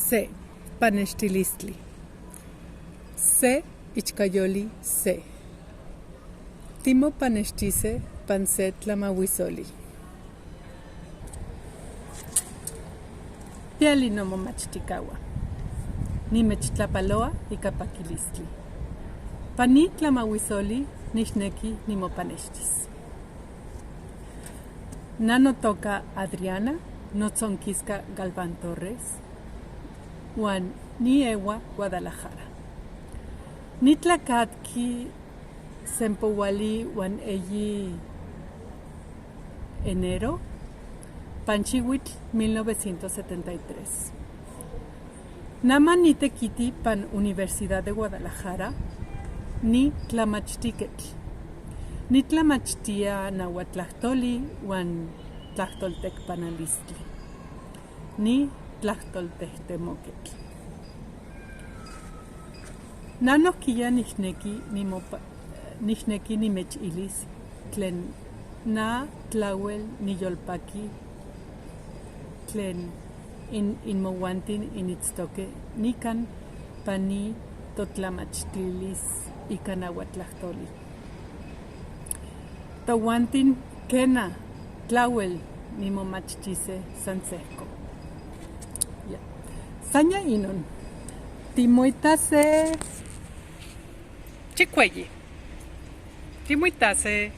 Se, panextilistli. Se, ichkayoli, se. Timo panextise, panse tlamauisoli. Piali no momachtikawa. Nimechtlapaloa ika pakilistli. Pani tlamauisoli, nishneki nimopanextis. Nanotoka Adriana, notzonquisca Galván Torres, Juan Niewa, Guadalajara. Nitlacatqui Sempowali Juan Eyi enero, Panchihuitl 1973. Nama nitequiti pan Universidad de Guadalajara, ni tlamachtiquetl. Ni tlamachtia nahuatlahtoli Juan tlahtoltecpanalistli. Ni tlahtoltechtemoquetl. Nanohquiya nishneki nimechilis tlen na tlauel niyolpaki tlen inmouantin initztoque nikan pani totlamachtilis ika nahuatlahtoli. Towantin kena tlauel nimomachtise sansehko. Ya. Saña inon. Timoitase chicueyi. Timoitase